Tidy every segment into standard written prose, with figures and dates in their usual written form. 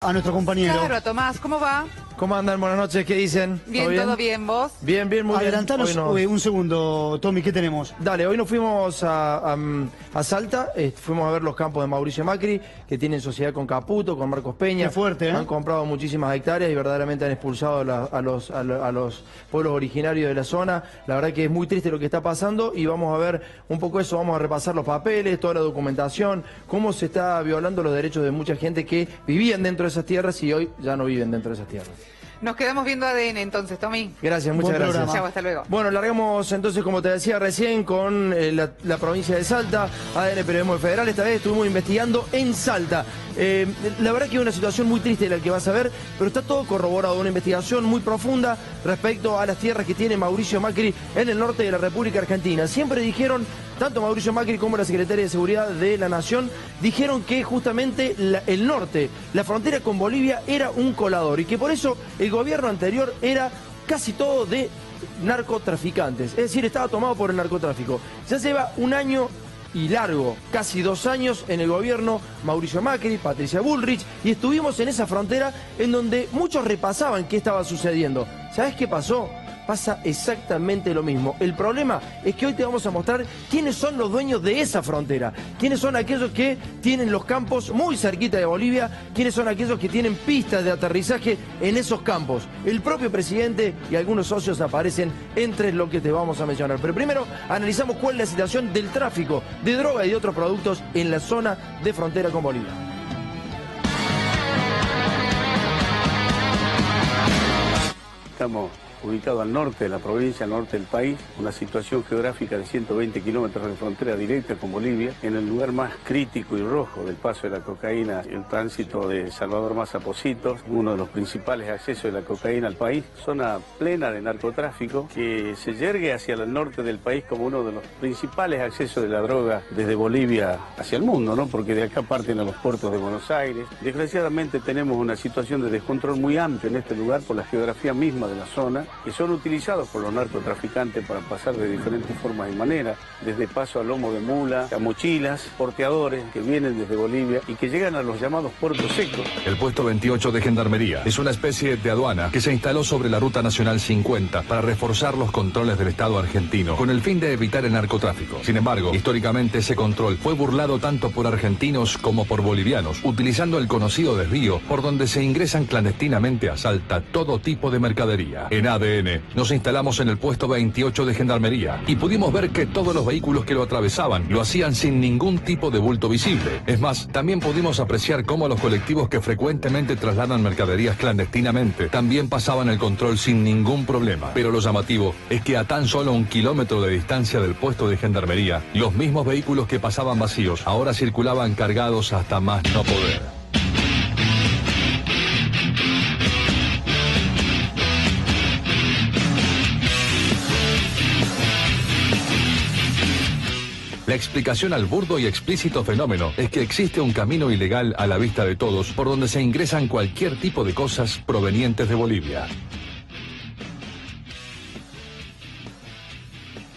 A nuestro compañero. Claro, Tomás, ¿cómo va? ¿Cómo andan? Buenas noches, ¿qué dicen? Bien, todo bien, ¿vos? Bien, bien, muy Adelantanos bien. un segundo, Tommy, ¿qué tenemos? Dale, hoy nos fuimos a Salta, fuimos a ver los campos de Mauricio Macri, que tienen sociedad con Caputo, con Marcos Peña. Qué fuerte, ¿eh? Han comprado muchísimas hectáreas y verdaderamente han expulsado a los pueblos originarios de la zona. La verdad que es muy triste lo que está pasando y vamos a ver un poco eso, vamos a repasar los papeles, toda la documentación, cómo se está violando los derechos de mucha gente que vivían dentro de esas tierras y hoy ya no viven dentro de esas tierras. Nos quedamos viendo ADN entonces, Tommy. Gracias, muchas Buen gracias. programa. Chau, hasta luego. Bueno, largamos entonces, como te decía recién, con la provincia de Salta, ADN Periodismo Federal. Esta vez estuvimos investigando en Salta. La verdad que es una situación muy triste la que vas a ver, pero está todo corroborado, una investigación muy profunda respecto a las tierras que tiene Mauricio Macri en el norte de la República Argentina. Siempre dijeron, tanto Mauricio Macri como la Secretaria de Seguridad de la Nación, dijeron que justamente el norte, la frontera con Bolivia, era un colador y que por eso el gobierno anterior era casi todo de narcotraficantes, es decir, estaba tomado por el narcotráfico. Ya lleva un año y largo, casi 2 años en el gobierno Mauricio Macri, Patricia Bullrich, y estuvimos en esa frontera en donde muchos repasaban qué estaba sucediendo. ¿Sabes qué pasó? Pasa exactamente lo mismo. El problema es que hoy te vamos a mostrar quiénes son los dueños de esa frontera, quiénes son aquellos que tienen los campos muy cerquita de Bolivia, quiénes son aquellos que tienen pistas de aterrizaje en esos campos. El propio presidente y algunos socios aparecen entre lo que te vamos a mencionar. Pero primero analizamos cuál es la situación del tráfico de droga y de otros productos en la zona de frontera con Bolivia. Estamos ubicados al norte de la provincia, al norte del país, una situación geográfica de 120 kilómetros de frontera directa con Bolivia, en el lugar más crítico y rojo del paso de la cocaína, el tránsito de Salvador Massa a Pocitos, uno de los principales accesos de la cocaína al país, zona plena de narcotráfico que se yergue hacia el norte del país como uno de los principales accesos de la droga desde Bolivia hacia el mundo, ¿no? Porque de acá parten a los puertos de Buenos Aires. Desgraciadamente tenemos una situación de descontrol muy amplio en este lugar por la geografía misma de la zona, que son utilizados por los narcotraficantes para pasar de diferentes formas y maneras, desde paso a lomo de mula, a mochilas, porteadores que vienen desde Bolivia y que llegan a los llamados puertos secos. El puesto 28 de Gendarmería es una especie de aduana que se instaló sobre la Ruta Nacional 50 para reforzar los controles del Estado argentino, con el fin de evitar el narcotráfico. Sin embargo, históricamente ese control fue burlado tanto por argentinos como por bolivianos, utilizando el conocido desvío por donde se ingresan clandestinamente a Salta todo tipo de mercadería. En ADN nos instalamos en el puesto 28 de Gendarmería y pudimos ver que todos los vehículos que lo atravesaban lo hacían sin ningún tipo de bulto visible. Es más, también pudimos apreciar cómo los colectivos que frecuentemente trasladan mercaderías clandestinamente también pasaban el control sin ningún problema. Pero lo llamativo es que a tan solo 1 kilómetro de distancia del puesto de Gendarmería, los mismos vehículos que pasaban vacíos ahora circulaban cargados hasta más no poder. La explicación al burdo y explícito fenómeno es que existe un camino ilegal a la vista de todos por donde se ingresan cualquier tipo de cosas provenientes de Bolivia.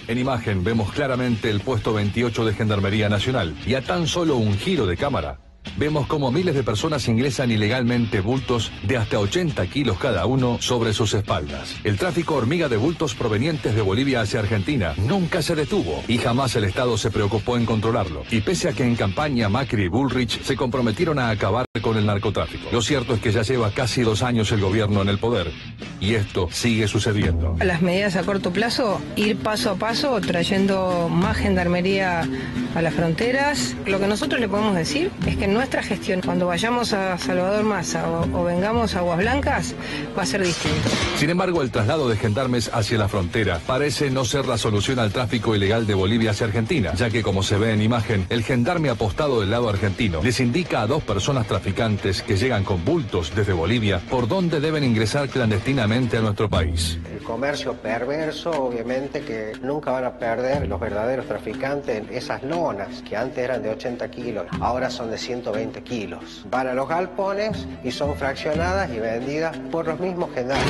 En imagen vemos claramente el puesto 28 de Gendarmería Nacional y a tan solo un giro de cámara vemos como miles de personas ingresan ilegalmente bultos de hasta 80 kilos cada uno sobre sus espaldas. El tráfico hormiga de bultos provenientes de Bolivia hacia Argentina nunca se detuvo y jamás el Estado se preocupó en controlarlo. Y pese a que en campaña Macri y Bullrich se comprometieron a acabar con el narcotráfico, lo cierto es que ya lleva casi 2 años el gobierno en el poder y esto sigue sucediendo. Las medidas a corto plazo, ir paso a paso trayendo más gendarmería a las fronteras. Lo que nosotros le podemos decir es que nuestra gestión, cuando vayamos a Salvador Massa o vengamos a Aguas Blancas, va a ser distinto. Sin embargo, el traslado de gendarmes hacia la frontera parece no ser la solución al tráfico ilegal de Bolivia hacia Argentina, ya que, como se ve en imagen, el gendarme apostado del lado argentino les indica a 2 personas traficantes que llegan con bultos desde Bolivia por dónde deben ingresar clandestinamente a nuestro país. El comercio perverso, obviamente, que nunca van a perder los verdaderos traficantes esas lonas que antes eran de 80 kilos, ahora son de 120 kilos. Van a los galpones y son fraccionadas y vendidas por los mismos gendarmes.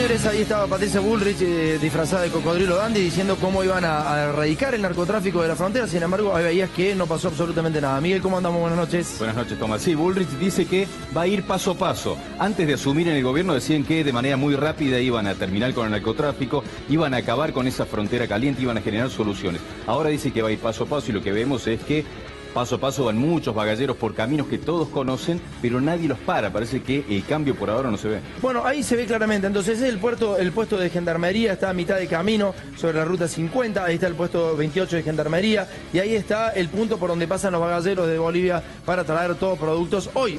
señores, ahí estaba Patricia Bullrich disfrazada de cocodrilo dandy diciendo cómo iban a erradicar el narcotráfico de la frontera. Sin embargo, ahí veías que no pasó absolutamente nada. Miguel, ¿cómo andamos? Buenas noches. Buenas noches, Tomás. Sí, Bullrich dice que va a ir paso a paso. Antes de asumir en el gobierno decían que de manera muy rápida iban a terminar con el narcotráfico, iban a acabar con esa frontera caliente, iban a generar soluciones. Ahora dice que va a ir paso a paso y lo que vemos es que paso a paso van muchos bagalleros por caminos que todos conocen, pero nadie los para. Parece que el cambio por ahora no se ve. Bueno, ahí se ve claramente. Entonces el puesto de gendarmería está a mitad de camino sobre la ruta 50. Ahí está el puesto 28 de gendarmería. Y ahí está el punto por donde pasan los bagalleros de Bolivia para traer todos productos. Hoy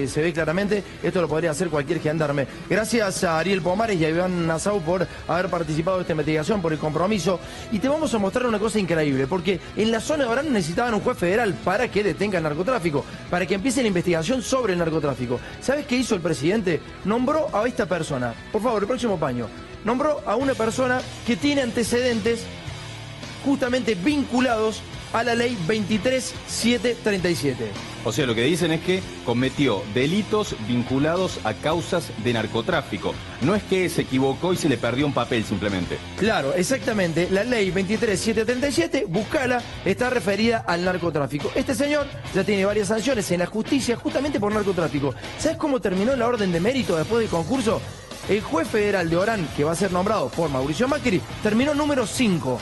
se ve claramente. Esto lo podría hacer cualquier gendarme. Gracias a Ariel Pomares y a Iván Nassau por haber participado de esta investigación, por el compromiso. Y te vamos a mostrar una cosa increíble, porque en la zona de Orán necesitaban un juez federal para que detenga el narcotráfico, para que empiece la investigación sobre el narcotráfico. ¿Sabes qué hizo el presidente? Nombró a esta persona. Por favor, el próximo paño. Nombró a una persona que tiene antecedentes justamente vinculados a la ley 23737. O sea, lo que dicen es que cometió delitos vinculados a causas de narcotráfico. No es que se equivocó y se le perdió un papel simplemente. Claro, exactamente. La ley 23737, buscala, está referida al narcotráfico. Este señor ya tiene varias sanciones en la justicia justamente por narcotráfico. ¿Sabes cómo terminó la orden de mérito después del concurso? El juez federal de Orán, que va a ser nombrado por Mauricio Macri, terminó número 5.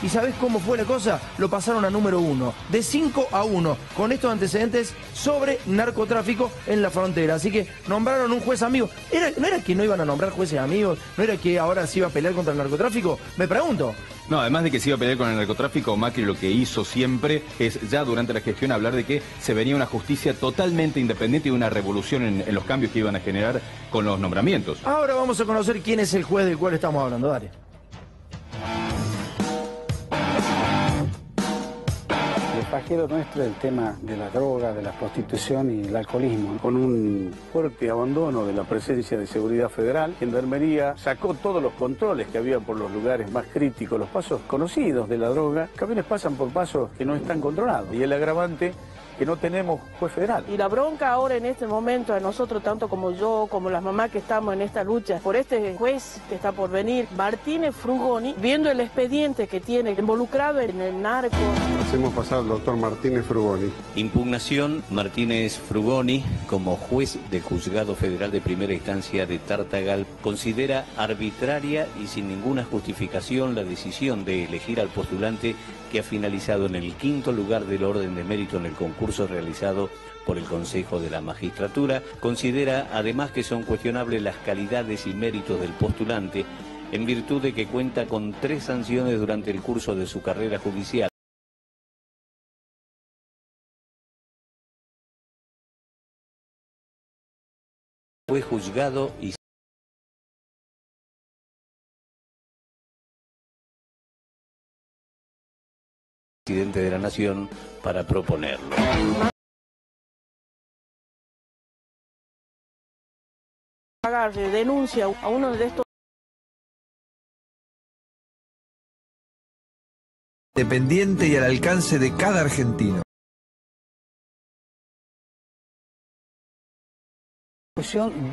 ¿Y sabés cómo fue la cosa? Lo pasaron a número 1, de 5-1, con estos antecedentes sobre narcotráfico en la frontera. Así que nombraron un juez amigo. ¿No era que no iban a nombrar jueces amigos? ¿No era que ahora se iba a pelear contra el narcotráfico? Me pregunto. No, además de que se iba a pelear con el narcotráfico, Macri lo que hizo siempre es, ya durante la gestión, hablar de que se venía una justicia totalmente independiente y una revolución en los cambios que iban a generar con los nombramientos. Ahora vamos a conocer quién es el juez del cual estamos hablando. Dale. El flagelo nuestro es el tema de la droga, de la prostitución y el alcoholismo. Con un fuerte abandono de la presencia de seguridad federal, Gendarmería sacó todos los controles que había por los lugares más críticos, los pasos conocidos de la droga. Camiones pasan por pasos que no están controlados. Y el agravante que no tenemos juez federal. Y la bronca ahora en este momento a nosotros, tanto como yo, como las mamás que estamos en esta lucha, por este juez que está por venir, Martínez Frugoni, viendo el expediente que tiene involucrado en el narco. Hacemos pasar al doctor Martínez Frugoni. Impugnación Martínez Frugoni como juez del Juzgado Federal de Primera Instancia de Tartagal considera arbitraria y sin ninguna justificación la decisión de elegir al postulante que ha finalizado en el 5º lugar del orden de mérito en el concurso realizado por el Consejo de la Magistratura. Considera además que son cuestionables las calidades y méritos del postulante en virtud de que cuenta con 3 sanciones durante el curso de su carrera judicial. Fue juzgado y presidente de la Nación para proponerlo. Denuncia a uno de estos dependiente y al alcance de cada argentino.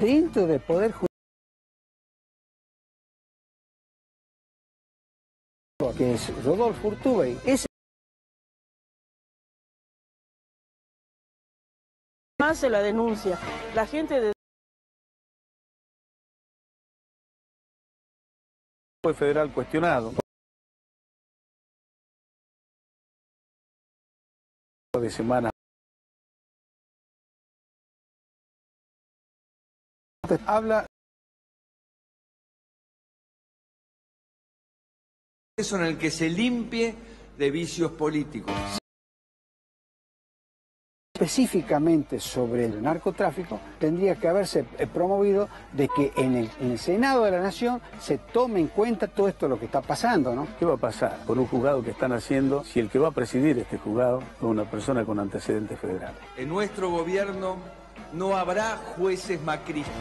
Dentro del Poder Judicial, que es Rodolfo Urtubey, ese hace la denuncia. La gente de Juez federal cuestionado de semana. habla Eso en el que se limpie de vicios políticos. específicamente sobre el narcotráfico, tendría que haberse promovido de que en el Senado de la Nación se tome en cuenta todo esto lo que está pasando, ¿no? ¿Qué va a pasar con un juzgado que están haciendo si el que va a presidir este juzgado es una persona con antecedentes federales? En nuestro gobierno no habrá jueces macristas.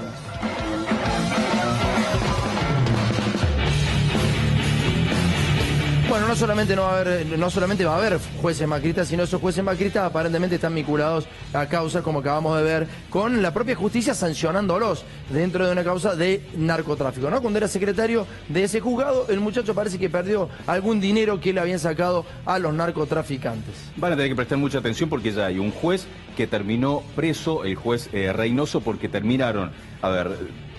Bueno, no solamente va a haber jueces macristas, sino esos jueces macristas aparentemente están vinculados a causas, como acabamos de ver, con la propia justicia sancionándolos dentro de una causa de narcotráfico, ¿no? Cuando era secretario de ese juzgado, el muchacho parece que perdió algún dinero que le habían sacado a los narcotraficantes. Van a tener que prestar mucha atención porque ya hay un juez que terminó preso, el juez Reynoso, porque terminaron,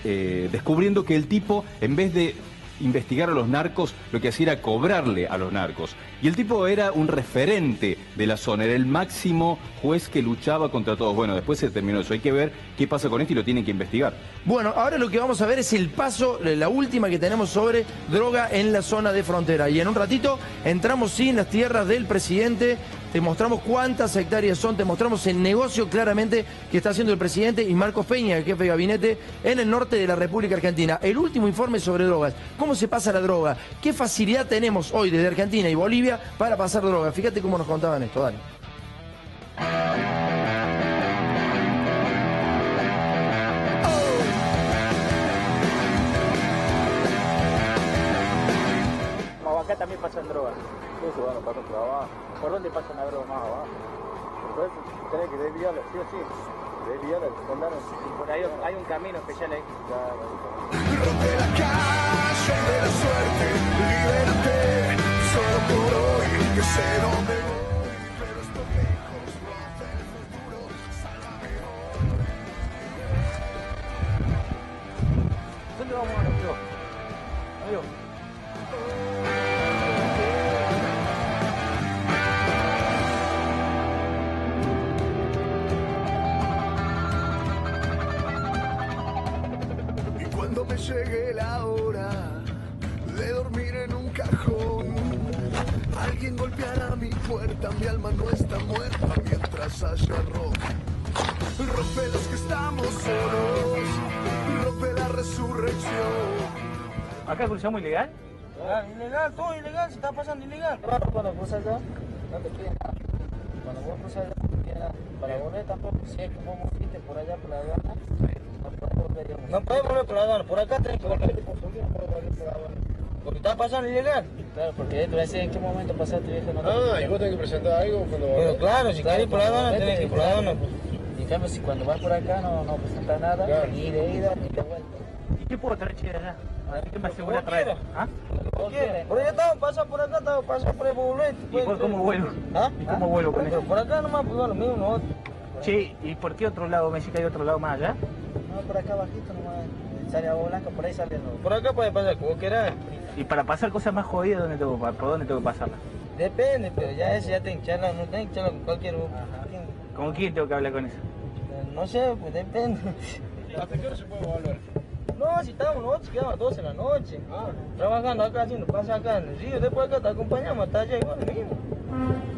descubriendo que el tipo, en vez de investigar a los narcos, lo que hacía era cobrarle a los narcos. Y el tipo era un referente de la zona, era el máximo juez que luchaba contra todos. Bueno, después se terminó eso. Hay que ver qué pasa con esto y lo tienen que investigar. Bueno, ahora lo que vamos a ver es el paso, la última que tenemos sobre droga en la zona de frontera. Y en un ratito entramos sí en las tierras del presidente. Te mostramos cuántas hectáreas son, te mostramos el negocio claramente que está haciendo el presidente y Marcos Peña, el jefe de gabinete, en el norte de la República Argentina. El último informe sobre drogas. ¿Cómo se pasa la droga? ¿Qué facilidad tenemos hoy desde Argentina y Bolivia para pasar droga? Fíjate cómo nos contaban esto, dale. Acá también pasan drogas. Eso, bueno, pasa por abajo. ¿Por dónde pasan la droga más abajo? Entonces, tenés que desviarla, sí o sí. Desviarla, contaron. Por ahí hay un camino especial ahí. Rompe la calle de la suerte, libérate, solo por hoy, que sé dónde voy, pero estoy lejos, rompe el futuro, sálvame hoy. ¿Dónde vamos a amigo? Amigo. Cuando me llegue la hora de dormir en un cajón, alguien golpeará mi puerta, mi alma no está muerta mientras haya rock. Rompe los que estamos solos, rompe la resurrección. ¿Acá cruzamos ilegal? Ilegal, todo ilegal, se está pasando ilegal. Claro, cuando cruzas allá, no te piden nada. Cuando vos cruzas allá, no te piden nada. Para volver tampoco, si es que vos fuiste por allá por la aduana, no podés volver por la aduana, por acá tenés que volver. Porque está pasando ilegal. Claro, porque él va a decir en qué momento pasaste viejo. ¿Y vos tenés que presentar algo cuando vas? Pero claro, si querés por la aduana, tenés que ir por la aduana. En cambio, si cuando vas por acá no presentas nada, ni de ida ni de vuelta. ¿Y qué puedo traer de allá? ¿Qué me asegura traer? ¿Ah? Por allá estamos pasando por acá, estamos pasando por el volver. ¿Y por cómo vuelo? ¿Ah? ¿Y cómo vuelo con eso? Por acá nomás, pues lo mismo nosotros. Che, ¿y por qué otro lado? ¿Me dice que hay otro lado más allá? No, por acá bajito nomás. Sale Agua Blanca, por ahí sale. Por acá puede pasar como quieras. ¿Y para pasar cosas más jodidas, por dónde tengo que pasarlas? Depende, pero ya eso ya tengo que charlar, no tengo que charlar con cualquier uno. ¿Con quién tengo que hablar con eso? No sé, pues depende. ¿Hasta qué hora se puede volver? No, si estamos nosotros, quedamos a 12 de la noche. Trabajando acá, haciendo pasa acá en el río, después acá te acompañamos hasta allá igual mismo.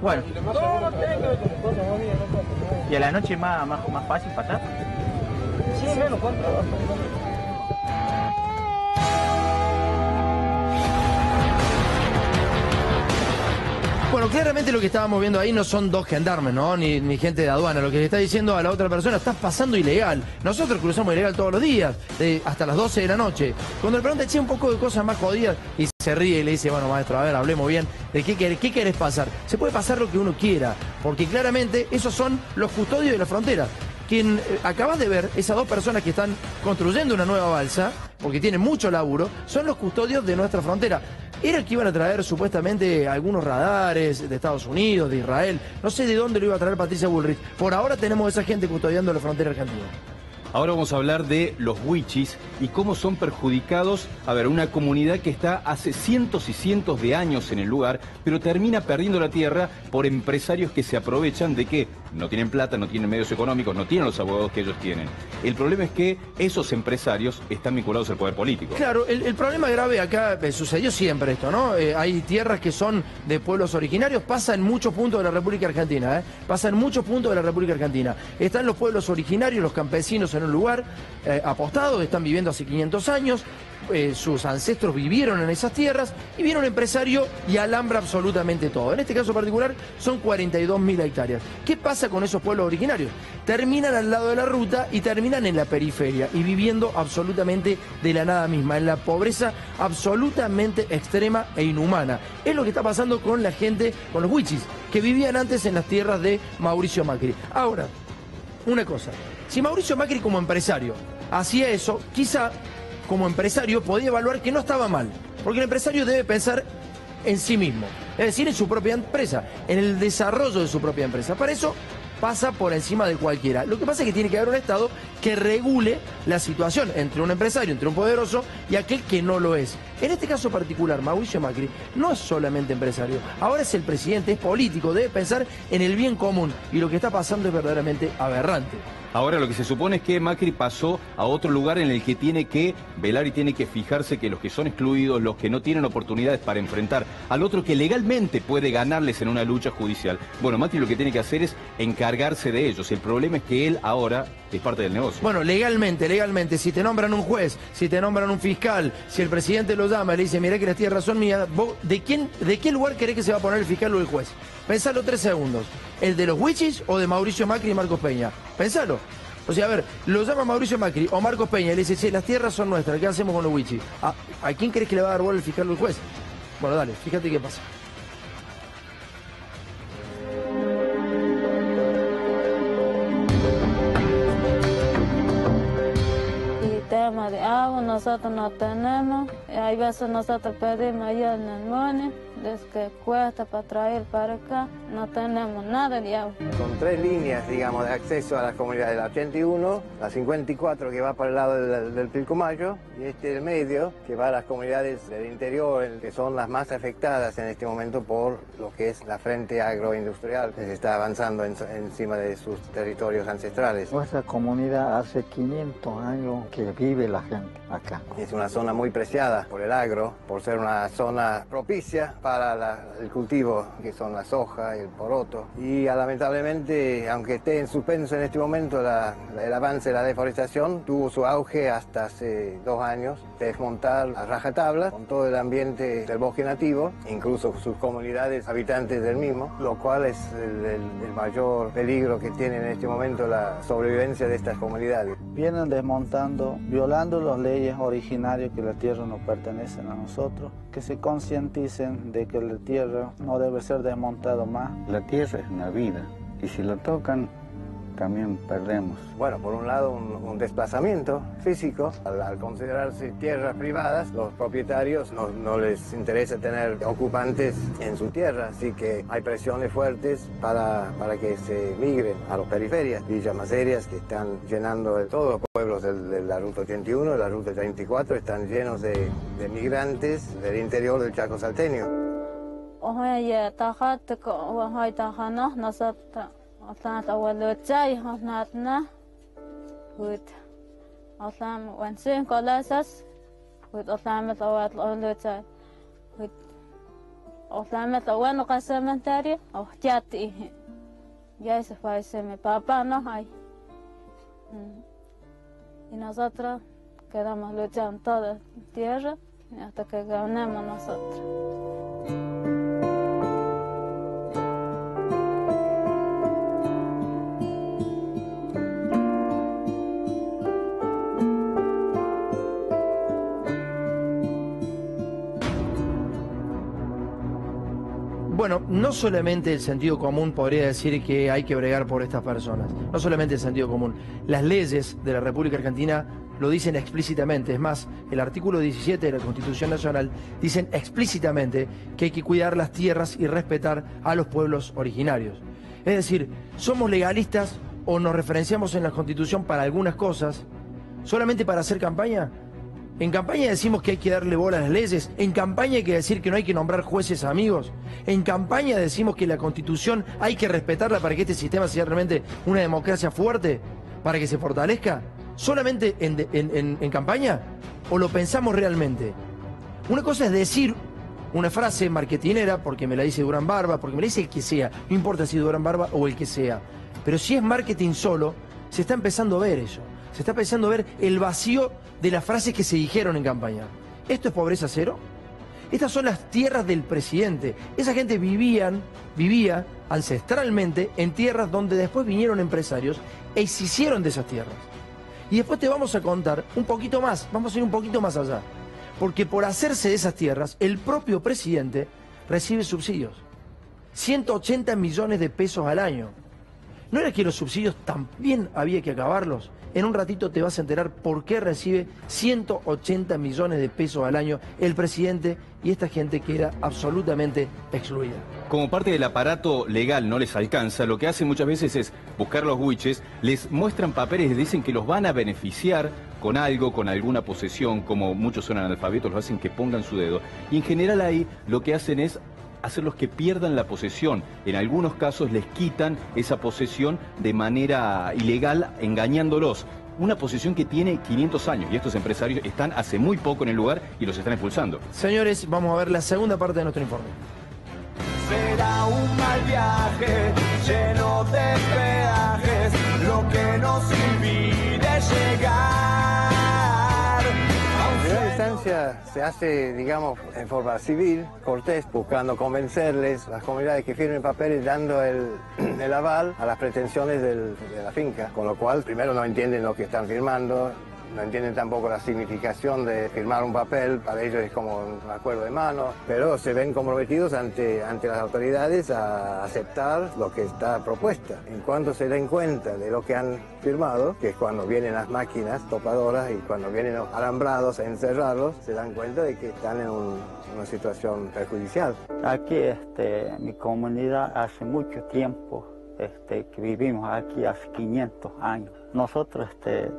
Bueno. No tenés que ver con cosas movidas, no pasa nada. ¿Y a la noche más fácil pasar? Sí, menos, ¿cuánto trabajo? Bueno, claramente lo que estábamos viendo ahí no son dos gendarmes, ¿no? Ni gente de aduana. Lo que le está diciendo a la otra persona, estás pasando ilegal. Nosotros cruzamos ilegal todos los días, hasta las 12 de la noche. Cuando le pregunta, che, un poco de cosas más jodidas, y se ríe y le dice, bueno, maestro, a ver, hablemos bien. ¿De qué querés pasar? Se puede pasar lo que uno quiera, porque claramente esos son los custodios de la frontera. Quien acabas de ver, esas dos personas que están construyendo una nueva balsa, porque tienen mucho laburo, son los custodios de nuestra frontera. Era el que iban a traer supuestamente algunos radares de Estados Unidos, de Israel. No sé de dónde lo iba a traer Patricia Bullrich. Por ahora tenemos esa gente custodiando la frontera argentina. Ahora vamos a hablar de los huichis y cómo son perjudicados, una comunidad que está hace cientos y cientos de años en el lugar, pero termina perdiendo la tierra por empresarios que se aprovechan de que no tienen plata, no tienen medios económicos, no tienen los abogados que ellos tienen. El problema es que esos empresarios están vinculados al poder político. Claro, el problema grave acá, sucedió siempre esto, ¿no? Hay tierras que son de pueblos originarios, pasa en muchos puntos de la República Argentina, pasa en muchos puntos de la República Argentina. Están los pueblos originarios, los campesinos en un lugar apostados, están viviendo hace 500 años, sus ancestros vivieron en esas tierras, y viene un empresario y alambra absolutamente todo. En este caso particular son 42.000 hectáreas. ¿Qué pasa con esos pueblos originarios? Terminan al lado de la ruta y terminan en la periferia y viviendo absolutamente de la nada misma, en la pobreza absolutamente extrema e inhumana. Es lo que está pasando con la gente, con los huichis, que vivían antes en las tierras de Mauricio Macri. Ahora, una cosa, si Mauricio Macri como empresario hacía eso, quizá como empresario podía evaluar que no estaba mal, porque el empresario debe pensar en sí mismo, es decir, en su propia empresa, en el desarrollo de su propia empresa. Para eso pasa por encima de cualquiera. Lo que pasa es que tiene que haber un Estado que regule la situación entre un empresario, entre un poderoso y aquel que no lo es. En este caso particular, Mauricio Macri no es solamente empresario, ahora es el presidente, es político, debe pensar en el bien común, y lo que está pasando es verdaderamente aberrante. Ahora lo que se supone es que Macri pasó a otro lugar en el que tiene que velar y tiene que fijarse que los que son excluidos, los que no tienen oportunidades para enfrentar al otro que legalmente puede ganarles en una lucha judicial. Bueno, Macri lo que tiene que hacer es encargarse de ellos. El problema es que él ahora es parte del negocio. Bueno, legalmente, si te nombran un juez, si te nombran un fiscal, si el presidente lo llama y le dice, mirá que las tierras son mías, ¿vos de qué lugar querés que se va a poner el fiscal o el juez? Pensalo 3 segundos. ¿El de los huichis o de Mauricio Macri y Marcos Peña? Pensalo. O sea, a ver, lo llama Mauricio Macri o Marcos Peña y le dice, sí, las tierras son nuestras, ¿qué hacemos con los huichis? ¿A quién crees que le va a dar bola el fiscal o el juez? Bueno, dale, fíjate qué pasa. Tema de agua nosotros no tenemos, hay veces nosotros pedimos ayuda en el MONE, desde que cuesta para traer para acá, no tenemos nada de agua. Son 3 líneas, digamos, de acceso a las comunidades, la 81, la 54 que va para el lado del Pilcomayo y del medio que va a las comunidades del interior, que son las más afectadas en este momento por lo que es la frente agroindustrial que se está avanzando encima de sus territorios ancestrales. Nuestra comunidad hace 500 años que vive la gente acá. Es una zona muy preciada por el agro, por ser una zona propicia para el cultivo, que son la soja y el poroto. Y lamentablemente, aunque esté en suspenso en este momento el avance de la deforestación, tuvo su auge hasta hace 2 años, desmontar a rajatabla con todo el ambiente del bosque nativo, incluso sus comunidades habitantes del mismo, lo cual es el mayor peligro que tiene en este momento la sobrevivencia de estas comunidades. Vienen desmontando, violando las leyes originarias que la tierra nos pertenecen a nosotros, que se concienticen de que la tierra no debe ser desmontada más. La tierra es una vida y si la tocan también perdemos. Bueno, por un lado un desplazamiento físico, al considerarse tierras privadas, los propietarios no les interesa tener ocupantes en su tierra, así que hay presiones fuertes para que se migren a las periferias, villas más serias que están llenando todos los pueblos de la Ruta 81, de la Ruta 34, están llenos de migrantes del interior del Chaco salteño. Otlat awaluchay hosnatna with otlam wansin colasas with otlamet awat awaluchay with otlamet awano casamentario o tiati ya se fue mi papá no hay y nosotros quedamos luchando toda tierra hasta que ganemos nosotros. Bueno, no solamente el sentido común podría decir que hay que bregar por estas personas, no solamente el sentido común. Las leyes de la República Argentina lo dicen explícitamente, es más, el artículo 17 de la Constitución Nacional dicen explícitamente que hay que cuidar las tierras y respetar a los pueblos originarios. Es decir, somos legalistas o nos referenciamos en la Constitución para algunas cosas, solamente para hacer campaña. En campaña decimos que hay que darle bola a las leyes, en campaña hay que decir que no hay que nombrar jueces amigos, en campaña decimos que la Constitución hay que respetarla para que este sistema sea realmente una democracia fuerte, para que se fortalezca. ¿Solamente en campaña? ¿O lo pensamos realmente? Una cosa es decir una frase marketinera, porque me la dice Durán Barba, porque me la dice el que sea, no importa si Durán Barba o el que sea, pero si es marketing solo, se está empezando a ver eso. Se está empezando a ver el vacío de las frases que se dijeron en campaña. ¿Esto es pobreza cero? Estas son las tierras del presidente. Esa gente vivía ancestralmente en tierras donde después vinieron empresarios y se hicieron de esas tierras. Y después te vamos a contar un poquito más, vamos a ir un poquito más allá. Porque por hacerse de esas tierras, el propio presidente recibe subsidios. 180 millones de pesos al año. ¿No era que los subsidios también había que acabarlos? En un ratito te vas a enterar por qué recibe 180 millones de pesos al año el presidente y esta gente que era absolutamente excluida. Como parte del aparato legal no les alcanza, lo que hacen muchas veces es buscar los buiches, les muestran papeles, les dicen que los van a beneficiar con algo, con alguna posesión, como muchos son analfabetos, los hacen que pongan su dedo. Y en general ahí lo que hacen es hacerlos que pierdan la posesión. En algunos casos les quitan esa posesión de manera ilegal, engañándolos. Una posesión que tiene 500 años y estos empresarios están hace muy poco en el lugar y los están expulsando. Señores, vamos a ver la segunda parte de nuestro informe. Será un mal viaje lleno de peajes, lo que nos impide llegar. En primera instancia se hace, digamos, en forma civil, cortés, buscando convencerles, las comunidades que firmen papeles dando el aval a las pretensiones de la finca, con lo cual primero no entienden lo que están firmando, no entienden tampoco la significación de firmar un papel, para ellos es como un acuerdo de mano, pero se ven comprometidos ante las autoridades a aceptar lo que está propuesta. En cuanto se den cuenta de lo que han firmado, que es cuando vienen las máquinas topadoras y cuando vienen los alambrados a encerrarlos, se dan cuenta de que están en una situación perjudicial. Aquí mi comunidad hace mucho tiempo que vivimos aquí, hace 500 años. Nosotros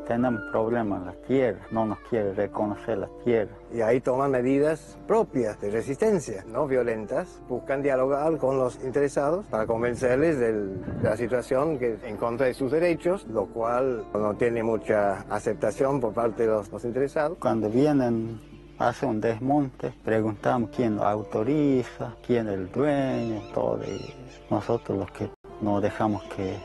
tenemos problemas en la tierra, no nos quiere reconocer la tierra. Y ahí toman medidas propias de resistencia, no violentas. Buscan dialogar con los interesados para convencerles de la situación que en contra de sus derechos, lo cual no tiene mucha aceptación por parte de los interesados. Cuando vienen, hace un desmonte, preguntamos quién lo autoriza, quién es el dueño, todo. Y nosotros los que no dejamos que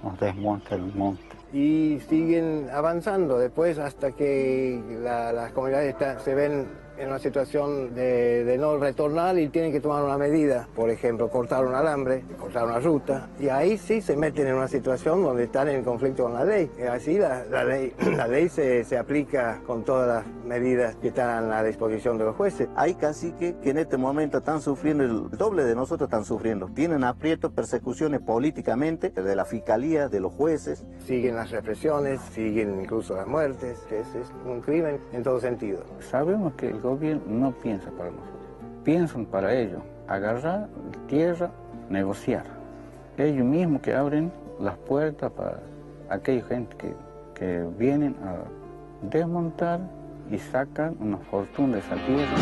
nos desmonte el monte. Y siguen avanzando después hasta que las comunidades se ven en una situación de no retornar y tienen que tomar una medida, por ejemplo, cortar un alambre, cortar una ruta, y ahí sí se meten en una situación donde están en conflicto con la ley. Y así la ley se aplica con todas las medidas que están a la disposición de los jueces. Hay caciques que en este momento están sufriendo, el doble de nosotros están sufriendo. Tienen aprietos, persecuciones políticamente de la fiscalía, de los jueces. Siguen las represiones, siguen incluso las muertes, que es un crimen en todo sentido. Sabemos que el gobierno no piensa para nosotros, piensan para ellos, agarrar tierra, negociar. Ellos mismos que abren las puertas para aquella gente que vienen a desmontar y sacan una fortuna de esa tierra.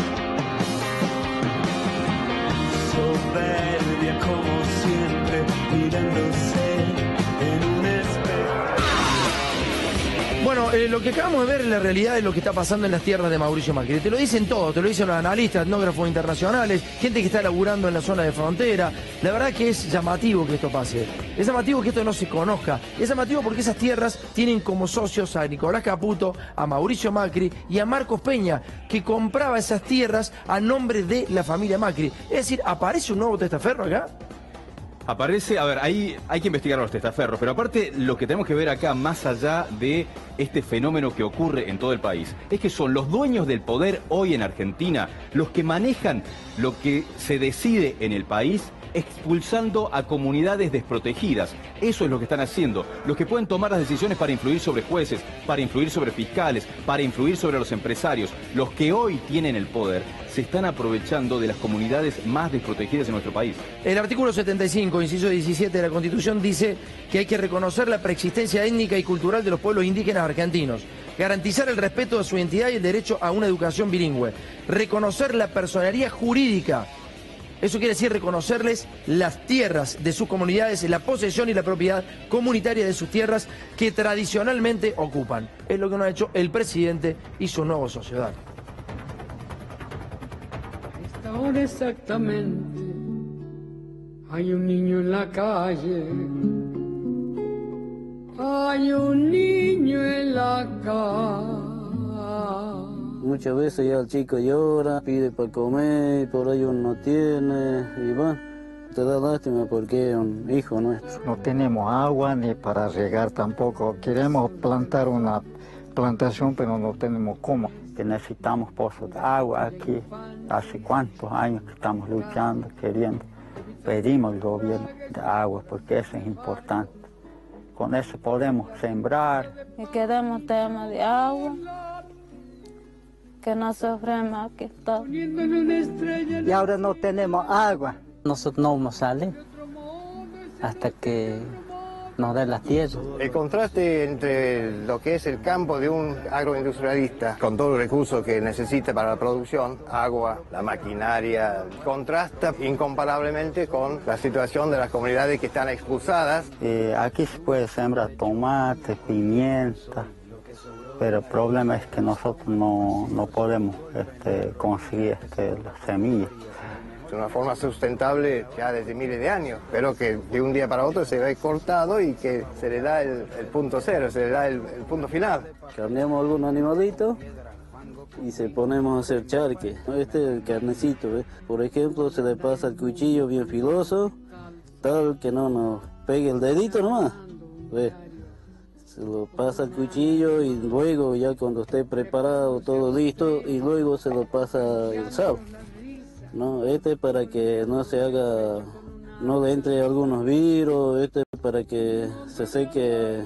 Soberbia como siempre, mirándose en un espejo. Bueno, lo que acabamos de ver es la realidad de lo que está pasando en las tierras de Mauricio Macri. Te lo dicen todos, te lo dicen los analistas, etnógrafos internacionales, gente que está laburando en la zona de frontera. La verdad que es llamativo que esto pase. Es llamativo que esto no se conozca. Es llamativo porque esas tierras tienen como socios a Nicolás Caputo, a Mauricio Macri y a Marcos Peña, que compraba esas tierras a nombre de la familia Macri. Es decir, ¿aparece un nuevo testaferro acá? Aparece, a ver, ahí hay que investigar a los testaferros, pero aparte lo que tenemos que ver acá, más allá de este fenómeno que ocurre en todo el país, es que son los dueños del poder hoy en Argentina, los que manejan lo que se decide en el país, expulsando a comunidades desprotegidas. Eso es lo que están haciendo. Los que pueden tomar las decisiones para influir sobre jueces, para influir sobre fiscales, para influir sobre los empresarios, los que hoy tienen el poder, se están aprovechando de las comunidades más desprotegidas en nuestro país. El artículo 75, inciso 17 de la Constitución dice que hay que reconocer la preexistencia étnica y cultural de los pueblos indígenas argentinos, garantizar el respeto de su identidad y el derecho a una educación bilingüe, reconocer la personería jurídica. Eso quiere decir reconocerles las tierras de sus comunidades, la posesión y la propiedad comunitaria de sus tierras que tradicionalmente ocupan. Es lo que nos ha hecho el presidente y su nuevo sociedad. Ahora exactamente hay un niño en la calle, hay un niño en la muchas veces ya el chico llora, pide para comer, por ahí uno no tiene, y bueno, te da lástima porque es un hijo nuestro. No tenemos agua ni para regar tampoco. Queremos plantar una plantación, pero no tenemos cómo. Que necesitamos pozos de agua aquí. Hace cuántos años que estamos luchando, queriendo. Pedimos al gobierno de agua porque eso es importante. Con eso podemos sembrar. Y queremos tema de agua, que no sufrimos aquí todo. Y ahora no tenemos agua. Nosotros no vamos a salir hasta que nos dé la tierra. El contraste entre lo que es el campo de un agroindustrialista, con todos los recursos que necesita para la producción, agua, la maquinaria, contrasta incomparablemente con la situación de las comunidades que están expulsadas. Aquí se puede sembrar tomate, pimienta, pero el problema es que nosotros no podemos conseguir las semillas. De una forma sustentable ya desde miles de años, pero que de un día para otro se ve cortado y que se le da el punto cero, se le da el punto final. Carneamos algunos animalitos y se ponemos a hacer charque. Este es el carnecito, ¿ves? Por ejemplo, se le pasa el cuchillo bien filoso, tal que no nos pegue el dedito nomás, ¿ves? Se lo pasa el cuchillo y luego ya cuando esté preparado, todo listo, y luego se lo pasa el sal. No, para que no se haga, no le entre algunos virus, para que se seque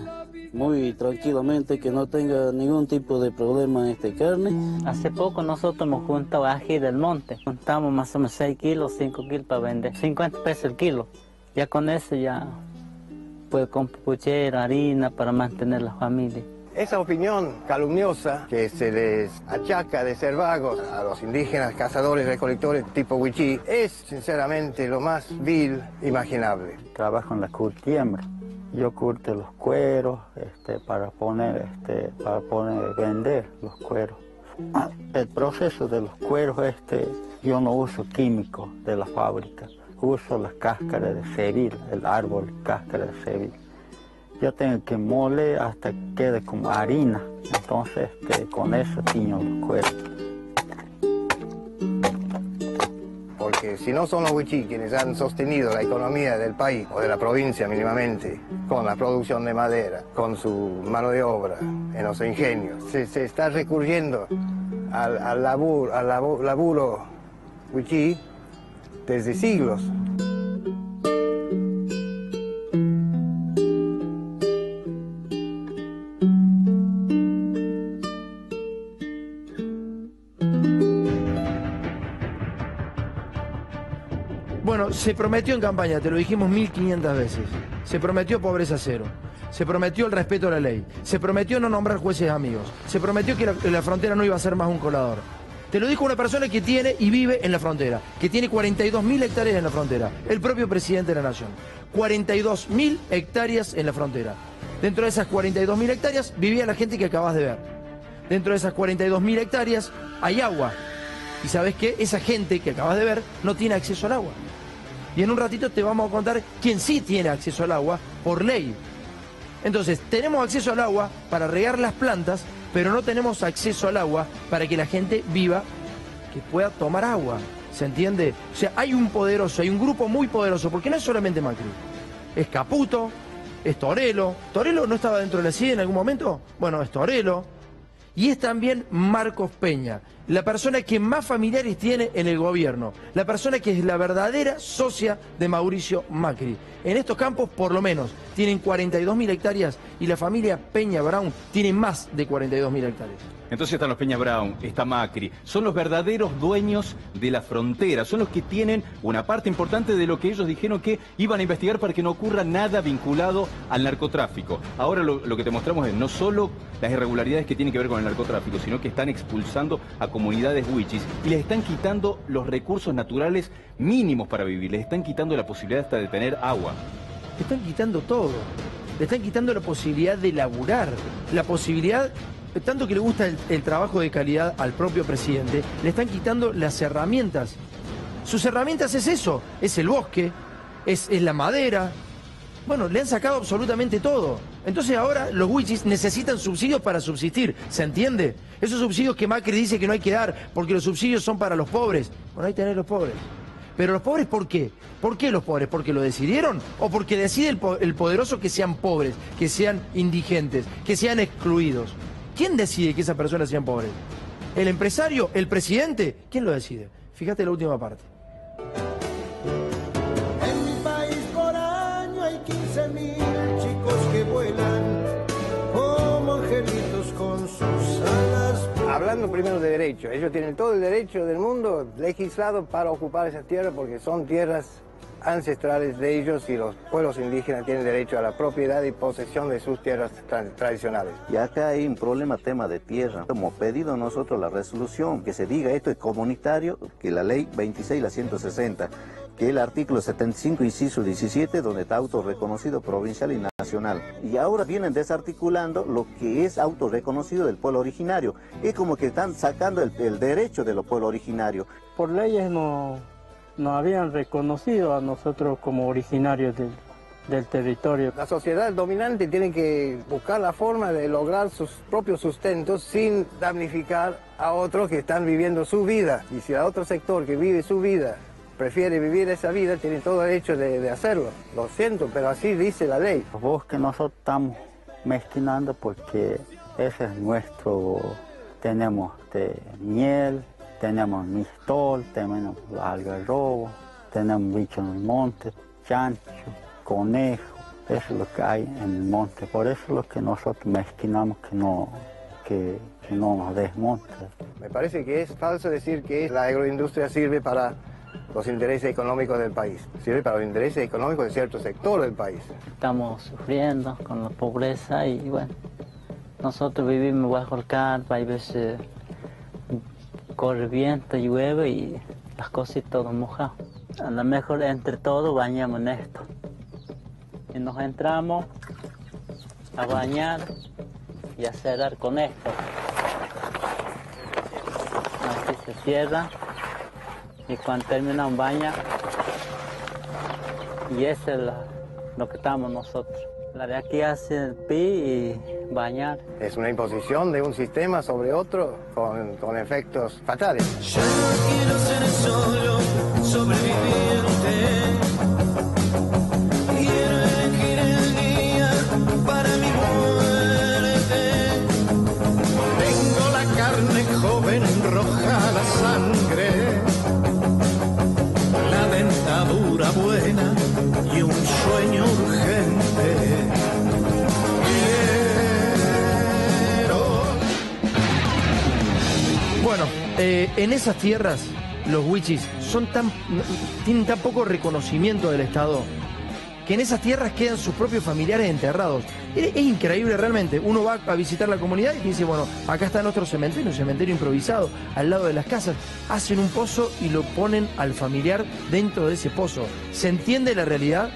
muy tranquilamente, que no tenga ningún tipo de problema carne. Hace poco nosotros hemos juntado ají del monte, juntamos más o menos 6 kilos, 5 kilos para vender, 50 pesos el kilo. Ya con eso ya puede comprar puchera, harina para mantener la familia. Esa opinión calumniosa que se les achaca de ser vagos a los indígenas, cazadores, recolectores tipo Wichí, es sinceramente lo más vil imaginable. Trabajo en la curtiembre. Yo curto los cueros para vender los cueros. El proceso de los cueros yo no uso químicos de la fábrica, uso las cáscaras de cebil, el árbol cáscara de cebil. Yo tengo que moler hasta que quede como harina, entonces con eso tiño los cueros. Porque si no son los Wichí quienes han sostenido la economía del país o de la provincia mínimamente, con la producción de madera, con su mano de obra en los ingenios, se está recurriendo al laburo Wichí desde siglos. Bueno, se prometió en campaña, te lo dijimos 1500 veces. Se prometió pobreza cero. Se prometió el respeto a la ley. Se prometió no nombrar jueces amigos. Se prometió que la frontera no iba a ser más un colador. Te lo dijo una persona que tiene y vive en la frontera, que tiene 42.000 hectáreas en la frontera. El propio presidente de la Nación. 42.000 hectáreas en la frontera. Dentro de esas 42.000 hectáreas vivía la gente que acabas de ver. Dentro de esas 42.000 hectáreas hay agua. Y ¿sabes qué? Esa gente que acabas de ver no tiene acceso al agua. Y en un ratito te vamos a contar quién sí tiene acceso al agua por ley. Entonces, tenemos acceso al agua para regar las plantas, pero no tenemos acceso al agua para que la gente viva, que pueda tomar agua. ¿Se entiende? O sea, hay un poderoso, hay un grupo muy poderoso, porque no es solamente Macri. Es Caputo, es Torello. ¿Torello no estaba dentro de la CIE en algún momento? Bueno, es Torello. Y es también Marcos Peña, la persona que más familiares tiene en el gobierno, la persona que es la verdadera socia de Mauricio Macri. En estos campos, por lo menos, tienen 42.000 hectáreas y la familia Peña Brown tiene más de 42.000 hectáreas. Entonces están los Peña Brown, está Macri, son los verdaderos dueños de la frontera, son los que tienen una parte importante de lo que ellos dijeron que iban a investigar para que no ocurra nada vinculado al narcotráfico. Ahora lo que te mostramos es no solo las irregularidades que tienen que ver con el narcotráfico, sino que están expulsando a comunidades wichis y les están quitando los recursos naturales mínimos para vivir, les están quitando la posibilidad hasta de tener agua. Le están quitando todo, le están quitando la posibilidad de laburar, la posibilidad... Tanto que le gusta el trabajo de calidad al propio presidente, le están quitando las herramientas. Sus herramientas es eso, es el bosque, es la madera, Bueno, le han sacado absolutamente todo. Entonces ahora los wichis necesitan subsidios para subsistir, ¿se entiende? Esos subsidios que Macri dice que no hay que dar porque los subsidios son para los pobres. Bueno, ahí tenés los pobres. Pero los pobres, ¿por qué? ¿Por qué los pobres? ¿Porque lo decidieron? ¿O porque decide el poderoso que sean pobres, que sean indigentes, que sean excluidos? ¿Quién decide que esas personas sean pobres? ¿El empresario? ¿El presidente? ¿Quién lo decide? Fíjate la última parte. En mi país por año hay 15.000 chicos que vuelan como angelitos con sus alas. Hablando primero de derecho, ellos tienen todo el derecho del mundo legislado para ocupar esas tierras porque son tierras ancestrales de ellos y los pueblos indígenas tienen derecho a la propiedad y posesión de sus tierras tradicionales. Y acá hay un problema, tema de tierra. Hemos pedido nosotros la resolución, que se diga esto es comunitario, que la ley 26, la 160, que el artículo 75, inciso 17, donde está autorreconocido provincial y nacional. Y ahora vienen desarticulando lo que es autorreconocido del pueblo originario. Es como que están sacando el derecho de los pueblos originarios. Por leyes nos habían reconocido a nosotros como originarios del territorio. La sociedad dominante tiene que buscar la forma de lograr sus propios sustentos sin damnificar a otros que están viviendo su vida. Y si a otro sector que vive su vida prefiere vivir esa vida, tiene todo derecho de hacerlo. Lo siento, pero así dice la ley. Los bosques nosotros estamos mezquinando porque ese es nuestro. Tenemos miel, tenemos mistol, tenemos algarrobo, tenemos bicho en el monte, chancho, conejo. Eso es lo que hay en el monte. Por eso es lo que nosotros mezquinamos, que no nos desmonte. Me parece que es falso decir que la agroindustria sirve para los intereses económicos del país. Sirve para los intereses económicos de cierto sector del país. Estamos sufriendo con la pobreza y bueno, nosotros vivimos bajo el carpa, hay veces corre viento, llueve y las cosas todo mojado. A lo mejor entre todos bañamos en esto. Y nos entramos a bañar y a cerrar con esto. Así se cierra. Y cuando termina un baño, y eso es lo que estamos nosotros. La de aquí hace el pi y bañar. Es una imposición de un sistema sobre otro con efectos fatales. Ya no quiero ser solo sobreviviente. Quiero elegir el día para mi muerte. Tengo la carne joven, roja la sangre, la dentadura buena y un sueño urgente. Bueno, en esas tierras los wichis tienen tan poco reconocimiento del Estado que en esas tierras quedan sus propios familiares enterrados. Es increíble realmente. Uno va a visitar la comunidad y dice, bueno, acá está nuestro cementerio, un cementerio improvisado, al lado de las casas. Hacen un pozo y lo ponen al familiar dentro de ese pozo. ¿Se entiende la realidad?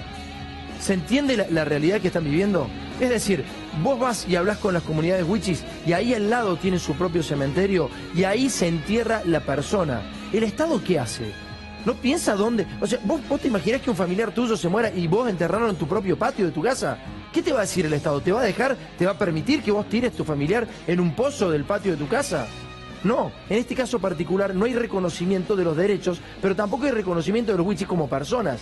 ¿Se entiende la realidad que están viviendo? Es decir, vos vas y hablas con las comunidades wichis y ahí al lado tienen su propio cementerio y ahí se entierra la persona. ¿El Estado qué hace? ¿No piensa dónde? O sea, ¿vos te imaginás que un familiar tuyo se muera y vos enterrarlo en tu propio patio de tu casa? ¿Qué te va a decir el Estado? ¿Te va a dejar, te va a permitir que vos tires tu familiar en un pozo del patio de tu casa? No, en este caso particular no hay reconocimiento de los derechos, pero tampoco hay reconocimiento de los wichis como personas.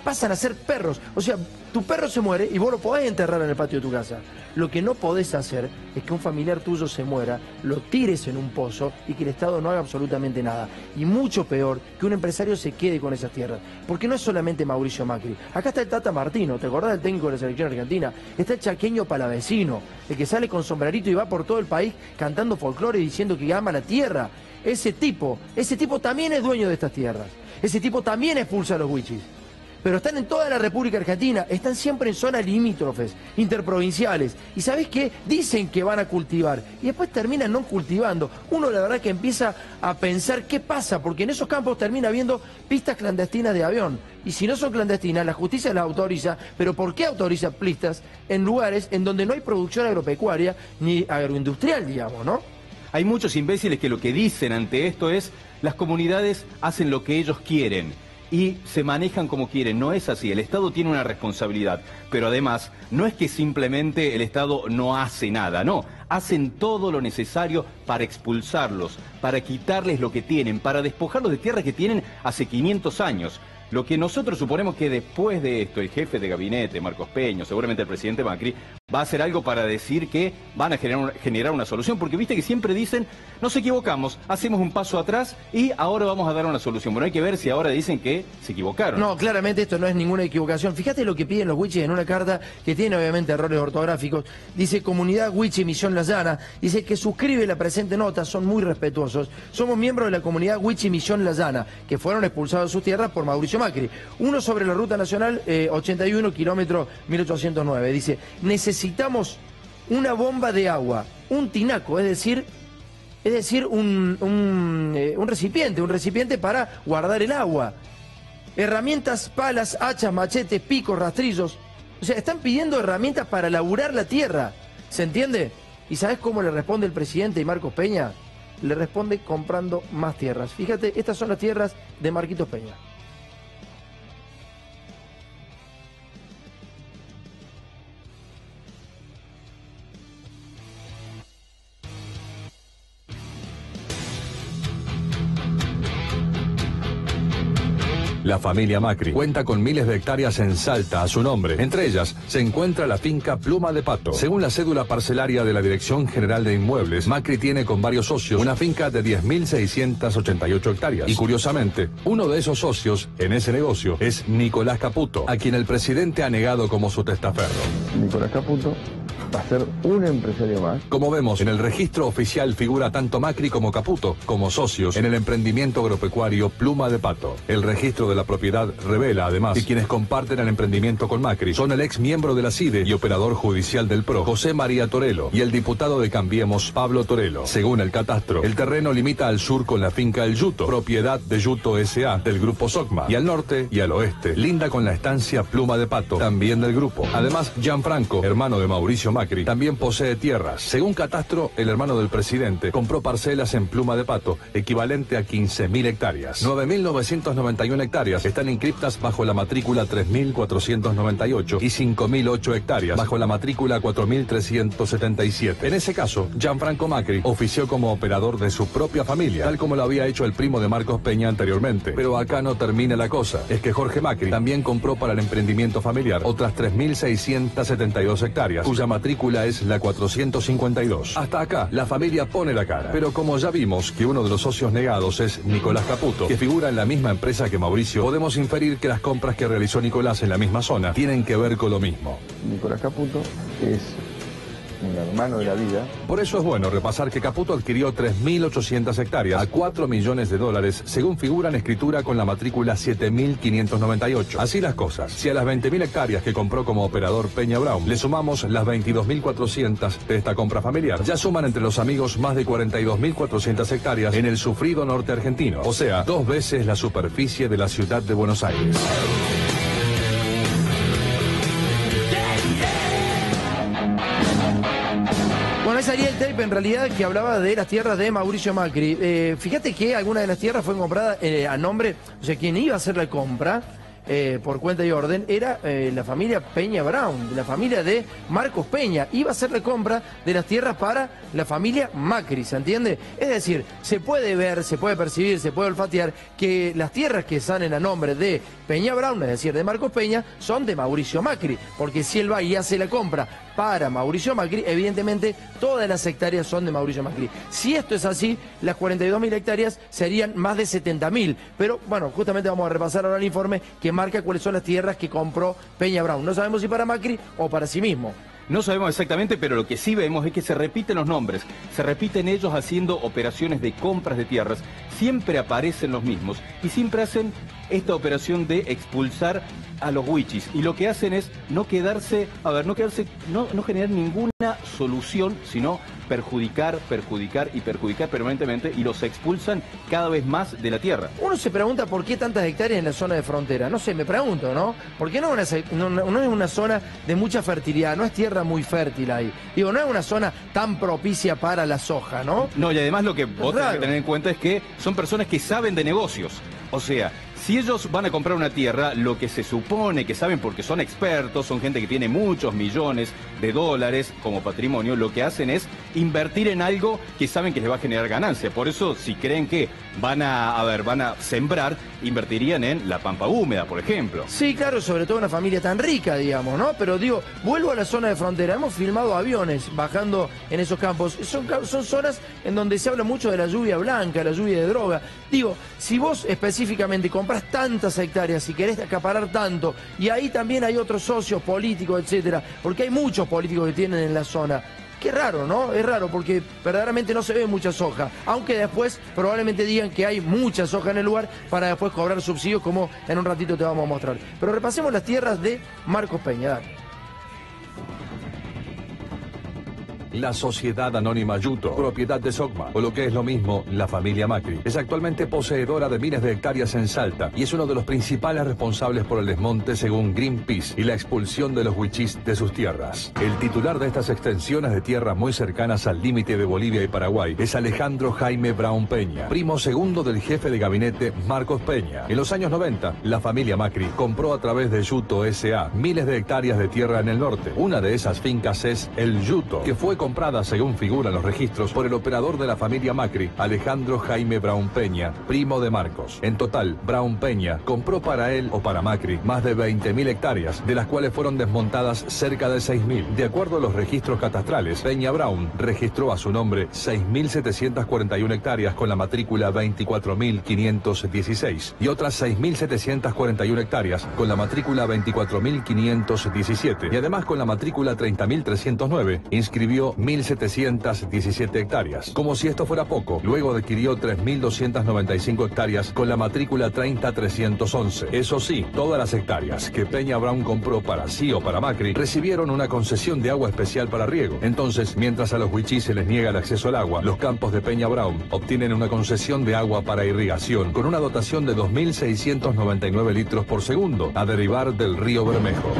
Pasan a ser perros. O sea, tu perro se muere y vos lo podés enterrar en el patio de tu casa. Lo que no podés hacer es que un familiar tuyo se muera, lo tires en un pozo y que el Estado no haga absolutamente nada. Y mucho peor, que un empresario se quede con esas tierras. Porque no es solamente Mauricio Macri. Acá está el Tata Martino, ¿te acordás del técnico de la selección argentina? Está el chaqueño Palavecino, el que sale con sombrerito y va por todo el país cantando folclore y diciendo que ama la tierra. Ese tipo también es dueño de estas tierras. Ese tipo también expulsa a los wichis. Pero están en toda la República Argentina, están siempre en zonas limítrofes, interprovinciales. ¿Y sabés qué? Dicen que van a cultivar y después terminan no cultivando. Uno la verdad que empieza a pensar qué pasa, porque en esos campos termina habiendo pistas clandestinas de avión. Y si no son clandestinas, la justicia las autoriza. ¿Pero por qué autoriza pistas en lugares en donde no hay producción agropecuaria ni agroindustrial, digamos, ¿no? Hay muchos imbéciles que lo que dicen ante esto es las comunidades hacen lo que ellos quieren. y se manejan como quieren. No es así, el Estado tiene una responsabilidad, pero además no es que simplemente el Estado no hace nada, no, hacen todo lo necesario para expulsarlos, para quitarles lo que tienen, para despojarlos de tierras que tienen hace 500 años. Lo que nosotros suponemos que después de esto, el jefe de gabinete, Marcos Peña, seguramente el presidente Macri, va a hacer algo para decir que van a generar una solución, porque viste que siempre dicen, nos equivocamos, hacemos un paso atrás y ahora vamos a dar una solución. Bueno, hay que ver si ahora dicen que se equivocaron. No, claramente esto no es ninguna equivocación. Fíjate lo que piden los huichis en una carta que tiene obviamente errores ortográficos. Dice, comunidad Huichi Misión La Llana, dice que suscribe la presente nota, son muy respetuosos. Somos miembros de la comunidad Huichi Misión La Llana, que fueron expulsados de sus tierras por Mauricio Macri. Uno sobre la ruta nacional 81, kilómetro 1809. Dice, necesitamos una bomba de agua, un tinaco, es decir un recipiente para guardar el agua. Herramientas, palas, hachas, machetes, picos, rastrillos. O sea, están pidiendo herramientas para laburar la tierra. ¿Se entiende? ¿Y sabes cómo le responde el presidente y Marcos Peña? Le responde comprando más tierras. Fíjate, estas son las tierras de Marquitos Peña. La familia Macri cuenta con miles de hectáreas en Salta a su nombre. Entre ellas se encuentra la finca Pluma de Pato. Según la cédula parcelaria de la Dirección General de Inmuebles, Macri tiene con varios socios una finca de 10.688 hectáreas. Y curiosamente, uno de esos socios en ese negocio es Nicolás Caputo, a quien el presidente ha negado como su testaferro. Nicolás Caputo va a ser un empresario más. Como vemos, en el registro oficial figura tanto Macri como Caputo como socios en el emprendimiento agropecuario Pluma de Pato. El registro de la propiedad revela además que quienes comparten el emprendimiento con Macri son el ex miembro de la CIDE y operador judicial del PRO, José María Torello, y el diputado de Cambiemos, Pablo Torello. Según el catastro, el terreno limita al sur con la finca El Yuto, propiedad de Yuto S.A. del grupo Socma, y al norte y al oeste linda con la estancia Pluma de Pato, también del grupo. Además, Gianfranco, hermano de Mauricio Macri, también posee tierras. Según catastro, el hermano del presidente compró parcelas en Pluma de Pato, equivalente a 15.000 hectáreas. 9.991 hectáreas están inscriptas bajo la matrícula 3.498 y 5.008 hectáreas bajo la matrícula 4.377. En ese caso, Gianfranco Macri ofició como operador de su propia familia, tal como lo había hecho el primo de Marcos Peña anteriormente. Pero acá no termina la cosa. Es que Jorge Macri también compró para el emprendimiento familiar otras 3.672 hectáreas, cuya matrícula es la 452. Hasta acá, la familia pone la cara. Pero como ya vimos que uno de los socios negados es Nicolás Caputo, que figura en la misma empresa que Mauricio, podemos inferir que las compras que realizó Nicolás en la misma zona tienen que ver con lo mismo. Nicolás Caputo es un hermano de la vida. Por eso es bueno repasar que Caputo adquirió 3.800 hectáreas a $4 millones, según figura en escritura con la matrícula 7.598. Así las cosas. Si a las 20.000 hectáreas que compró como operador Peña Brown le sumamos las 22.400 de esta compra familiar, ya suman entre los amigos más de 42.400 hectáreas en el sufrido norte argentino. O sea, 2 veces la superficie de la ciudad de Buenos Aires. Bueno, ese sería el tape en realidad que hablaba de las tierras de Mauricio Macri. Fíjate que algunas de las tierras fueron compradas a nombre, o sea, quien iba a hacer la compra por cuenta y orden era la familia Peña Brown, la familia de Marcos Peña. Iba a hacer la compra de las tierras para la familia Macri, ¿se entiende? Es decir, se puede ver, se puede percibir, se puede olfatear que las tierras que salen a nombre de Peña Brown, es decir, de Marcos Peña, son de Mauricio Macri, porque si él va y hace la compra para Mauricio Macri, evidentemente todas las hectáreas son de Mauricio Macri. Si esto es así, las 42.000 hectáreas serían más de 70.000, pero bueno, justamente vamos a repasar ahora el informe que marca cuáles son las tierras que compró Peña Brown. No sabemos si para Macri o para sí mismo. No sabemos exactamente, pero lo que sí vemos es que se repiten los nombres, se repiten ellos haciendo operaciones de compras de tierras, siempre aparecen los mismos y siempre hacen esta operación de expulsar a los huichis. Y lo que hacen es no generar ninguna solución, sino perjudicar permanentemente, y los expulsan cada vez más de la tierra. Uno se pregunta por qué tantas hectáreas en la zona de frontera. No sé, me pregunto, ¿no? ¿Por qué no es una zona de mucha fertilidad? No es tierra muy fértil ahí. Digo, no es una zona tan propicia para la soja, ¿no? No, y además lo que vos tenés que tener en cuenta es que son personas que saben de negocios. O sea, Si ellos van a comprar una tierra, lo que se supone que saben, porque son expertos, son gente que tiene muchos millones de dólares como patrimonio, lo que hacen es invertir en algo que saben que les va a generar ganancia. Por eso, si creen que van a sembrar, invertirían en la pampa húmeda, por ejemplo. Sí, claro, sobre todo una familia tan rica, digamos, ¿no? Pero digo, vuelvo a la zona de frontera. Hemos filmado aviones bajando en esos campos. Son zonas en donde se habla mucho de la lluvia blanca, la lluvia de droga. Digo, si vos específicamente compras tantas hectáreas y querés acaparar tanto, y ahí también hay otros socios políticos, etcétera, porque hay muchos políticos que tienen en la zona. Qué raro, ¿no? Es raro porque verdaderamente no se ve mucha soja, aunque después probablemente digan que hay mucha soja en el lugar para después cobrar subsidios, como en un ratito te vamos a mostrar. Pero repasemos las tierras de Marcos Peña. Dale. La Sociedad Anónima Yuto, propiedad de Sogma, o lo que es lo mismo, la familia Macri, es actualmente poseedora de miles de hectáreas en Salta y es uno de los principales responsables por el desmonte según Greenpeace y la expulsión de los huichís de sus tierras. El titular de estas extensiones de tierra muy cercanas al límite de Bolivia y Paraguay es Alejandro Jaime Brown Peña, primo segundo del jefe de gabinete Marcos Peña. En los años 90, la familia Macri compró a través de Yuto S.A. miles de hectáreas de tierra en el norte. Una de esas fincas es El Yuto, que fue comprada, según figuran los registros, por el operador de la familia Macri, Alejandro Jaime Brown Peña, primo de Marcos. En total, Brown Peña compró para él o para Macri más de 20.000 hectáreas, de las cuales fueron desmontadas cerca de 6.000. De acuerdo a los registros catastrales, Peña Brown registró a su nombre 6.741 hectáreas con la matrícula 24.516 y otras 6.741 hectáreas con la matrícula 24.517 y además con la matrícula 30.309 inscribió 1.717 hectáreas. Como si esto fuera poco, luego adquirió 3.295 hectáreas con la matrícula 30.311. Eso sí, todas las hectáreas que Peña Brown compró para sí o para Macri recibieron una concesión de agua especial para riego. Entonces, mientras a los huichís se les niega el acceso al agua, los campos de Peña Brown obtienen una concesión de agua para irrigación con una dotación de 2.699 litros por segundo a derivar del río Bermejo.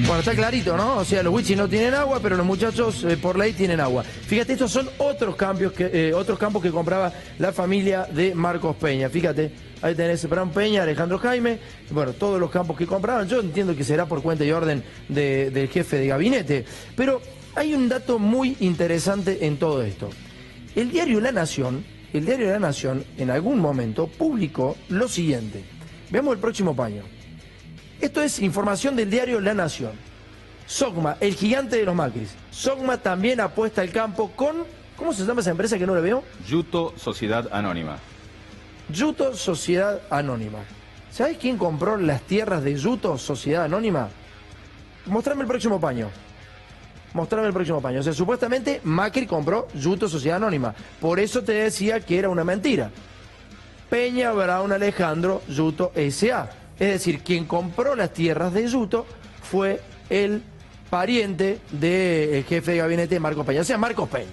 Bueno, está clarito, ¿no? O sea, los huichis no tienen agua, pero los muchachos por ley tienen agua. Fíjate, estos son otros campos que compraba la familia de Marcos Peña. Fíjate, ahí tenés Brown Peña, Alejandro Jaime, bueno, todos los campos que compraban. Yo entiendo que será por cuenta y orden del jefe de gabinete. Pero hay un dato muy interesante en todo esto. El diario La Nación en algún momento publicó lo siguiente. Veamos el próximo paño. Esto es información del diario La Nación. Sogma, el gigante de los Macris. Sogma también apuesta al campo con... ¿Cómo se llama esa empresa que no la veo? Yuto Sociedad Anónima. Yuto Sociedad Anónima. ¿Sabés quién compró las tierras de Yuto Sociedad Anónima? Mostrame el próximo paño. Mostrame el próximo paño. O sea, supuestamente Macri compró Yuto Sociedad Anónima. Por eso te decía que era una mentira. Peña Brown Alejandro Yuto S.A. Es decir, quien compró las tierras de Yuto fue el pariente del jefe de gabinete Marcos Peña. O sea, Marcos Peña.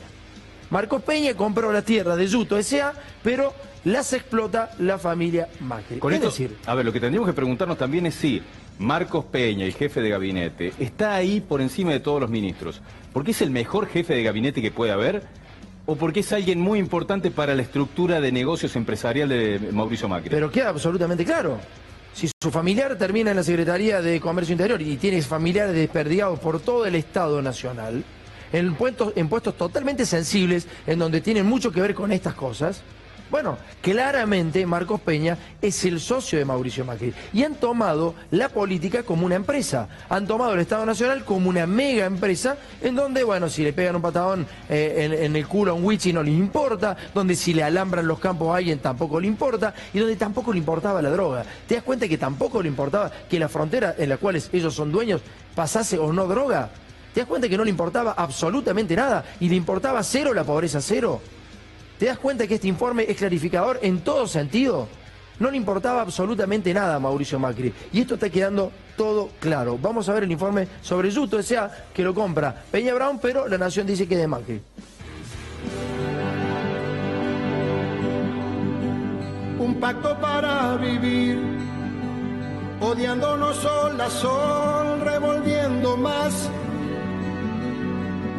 Marcos Peña compró las tierras de Yuto S.A., pero las explota la familia Macri. Con esto, decir, a ver, lo que tendríamos que preguntarnos también es si Marcos Peña, el jefe de gabinete, está ahí por encima de todos los ministros. ¿Porque es el mejor jefe de gabinete que puede haber? ¿O porque es alguien muy importante para la estructura de negocios empresarial de Mauricio Macri? Pero queda absolutamente claro. Si su familiar termina en la Secretaría de Comercio Interior y tiene familiares desperdigados por todo el Estado Nacional, en puestos totalmente sensibles, en donde tienen mucho que ver con estas cosas, bueno, claramente Marcos Peña es el socio de Mauricio Macri. Y han tomado la política como una empresa. Han tomado el Estado Nacional como una mega empresa, en donde, bueno, si le pegan un patadón en el culo a un huichi no les importa, donde si le alambran los campos a alguien tampoco le importa, y donde tampoco le importaba la droga. ¿Te das cuenta que tampoco le importaba que la frontera en la cual ellos son dueños pasase o no droga? ¿Te das cuenta que no le importaba absolutamente nada? ¿Y le importaba cero la pobreza cero? ¿Te das cuenta que este informe es clarificador en todo sentido? No le importaba absolutamente nada a Mauricio Macri. Y esto está quedando todo claro. Vamos a ver el informe sobre Yuto S.A., que lo compra Peña Brown, pero La Nación dice que es de Macri. Un pacto para vivir, odiándonos sol a sol, revolviendo más.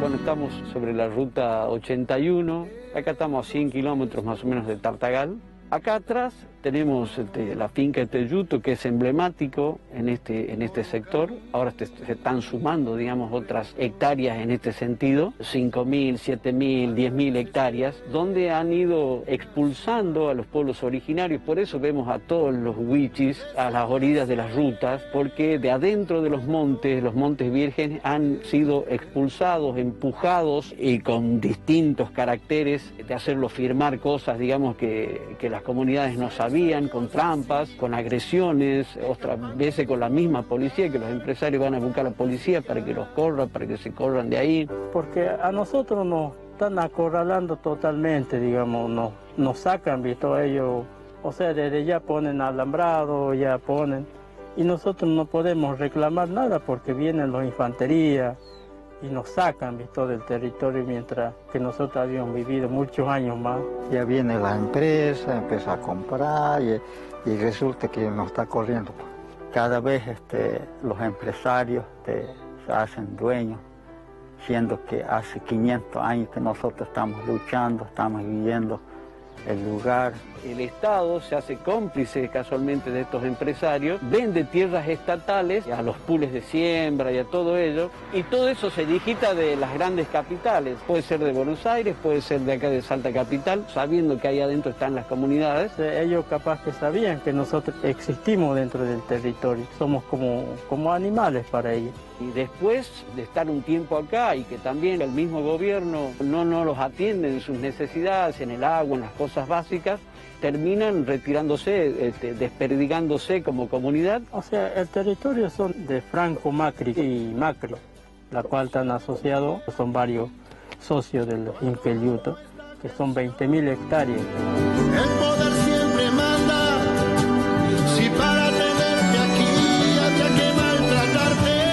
Bueno, estamos sobre la ruta 81, acá estamos a 100 kilómetros más o menos de Tartagal. Acá atrás tenemos la finca Teyuto, que es emblemático en este sector. Ahora se están sumando, digamos, otras hectáreas en este sentido, 5.000, 7.000, 10.000 hectáreas, donde han ido expulsando a los pueblos originarios. Por eso vemos a todos los huichis a las orillas de las rutas, porque de adentro de los montes vírgenes, han sido expulsados, empujados y con distintos caracteres de hacerlos firmar cosas, digamos, que las comunidades no sabían, con trampas, con agresiones, otras veces con la misma policía, que los empresarios van a buscar a la policía para que los corran, para que se corran de ahí. Porque a nosotros nos están acorralando totalmente, digamos, nos sacan, visto ellos, o sea, desde ya ponen alambrado, ya ponen, y nosotros no podemos reclamar nada porque vienen los infanterías y nos sacan, visto, del territorio, mientras que nosotros habíamos vivido muchos años más. Ya viene la empresa, empieza a comprar y resulta que nos está corriendo. Cada vez los empresarios se hacen dueños, siendo que hace 500 años que nosotros estamos luchando, estamos viviendo el lugar. El Estado se hace cómplice casualmente de estos empresarios, vende tierras estatales a los pools de siembra y a todo ello, y todo eso se digita de las grandes capitales. Puede ser de Buenos Aires, puede ser de acá de Salta Capital, sabiendo que ahí adentro están las comunidades. Ellos capaz que sabían que nosotros existimos dentro del territorio, somos como animales para ellos. Y después de estar un tiempo acá y que también el mismo gobierno no los atiende en sus necesidades, en el agua, en las cosas básicas, terminan retirándose, desperdigándose como comunidad. O sea, el territorio son de Franco, Macri y Macro, la cual están asociados, son varios socios del Teyuto, que son 20.000 hectáreas. El poder siempre manda, si para tenerte aquí había que maltratarte.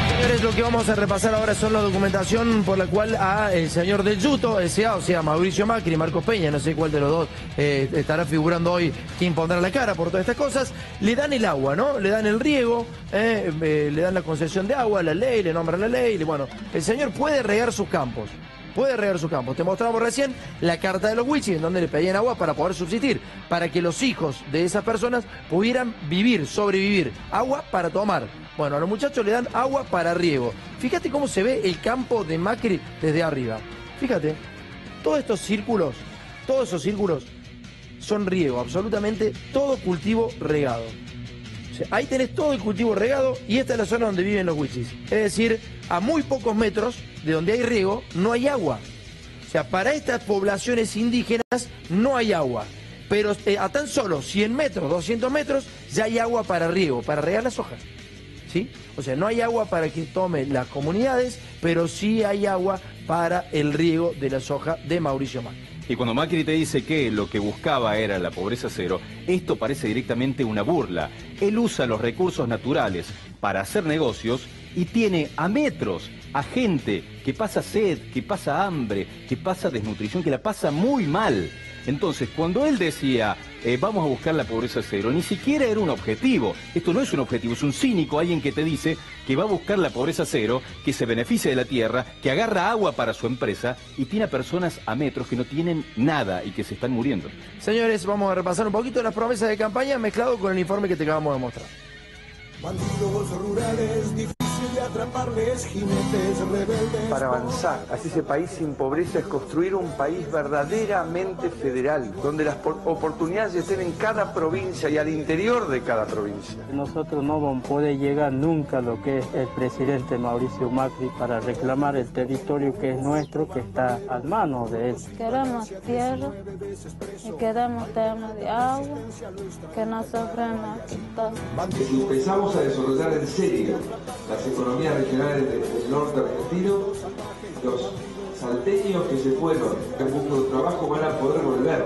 Señores, lo que vamos a repasar ahora son la documentación por la cual a el señor Teyuto S.A., o sea, Mauricio Macri, Marcos Peña, no sé cuál de los dos estará figurando hoy, quién pondrá la cara por todas estas cosas, le dan el agua, ¿no? Le dan el riego, le dan la concesión de agua, la ley, le nombran la ley, bueno, el señor puede regar sus campos. Puede regar sus campos. Te mostramos recién la carta de los huichis en donde le pedían agua para poder subsistir, para que los hijos de esas personas pudieran vivir, sobrevivir. Agua para tomar. Bueno, a los muchachos le dan agua para riego. Fíjate cómo se ve el campo de Macri desde arriba. Fíjate, todos esos círculos son riego, absolutamente todo cultivo regado. O sea, ahí tenés todo el cultivo regado y esta es la zona donde viven los huichis. Es decir, a muy pocos metros de donde hay riego no hay agua. O sea, para estas poblaciones indígenas no hay agua. Pero a tan solo 100 metros, 200 metros, ya hay agua para riego, para regar las hojas. ¿Sí? O sea, no hay agua para que tomen las comunidades, pero sí hay agua para el riego de la soja de Mauricio Macri. Y cuando Macri te dice que lo que buscaba era la pobreza cero, esto parece directamente una burla. Él usa los recursos naturales para hacer negocios y tiene a metros a gente que pasa sed, que pasa hambre, que pasa desnutrición, que la pasa muy mal. Entonces, cuando él decía, vamos a buscar la pobreza cero, ni siquiera era un objetivo. Esto no es un objetivo, es un cínico, alguien que te dice que va a buscar la pobreza cero, que se beneficia de la tierra, que agarra agua para su empresa y tiene a personas a metros que no tienen nada y que se están muriendo. Señores, vamos a repasar un poquito las promesas de campaña mezclado con el informe que te acabamos de mostrar. Bandidos rurales, difícil de atraparles, jinetes rebeldes. Para avanzar hacia ese país sin pobreza es construir un país verdaderamente federal, donde las oportunidades estén en cada provincia y al interior de cada provincia. Nosotros no vamos a poder llegar nunca a lo que es el presidente Mauricio Macri para reclamar el territorio que es nuestro, que está a manos de él. Queremos tierra y queremos temas de agua, que no suframos todo. Si empezamos a desarrollar en serio las economías regionales del norte argentino, los salteños que se fueron en busca de trabajo van a poder volver,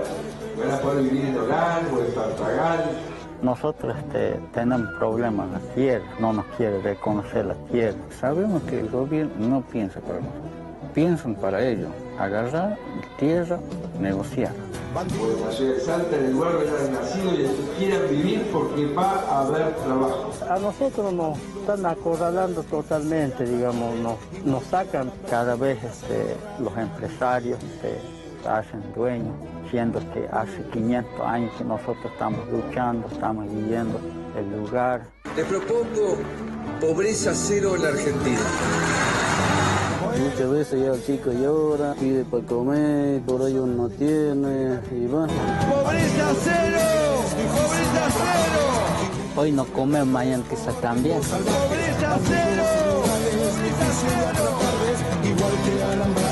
van a poder vivir en Orán o en Tartagal. Nosotros tenemos problemas, la tierra, no nos quiere reconocer la tierra. Sabemos que el gobierno no piensa para nosotros, piensan para ellos, agarrar tierra, negociar. o de la ciudad de Salta, en el lugar donde hayan nacido y el que quieran vivir porque va a haber trabajo. A nosotros nos están acorralando totalmente, digamos, nos sacan. Cada vez los empresarios se hacen dueños, siendo que hace 500 años que nosotros estamos luchando, estamos viviendo el lugar. Les propongo pobreza cero en la Argentina. Muchas veces ya el chico llora, pide para comer, por ahí uno no tiene, y bueno. ¡Pobreza cero! ¡Pobreza cero! Hoy no comemos, mañana quizás también. ¡Pobreza cero! ¡Pobreza cero!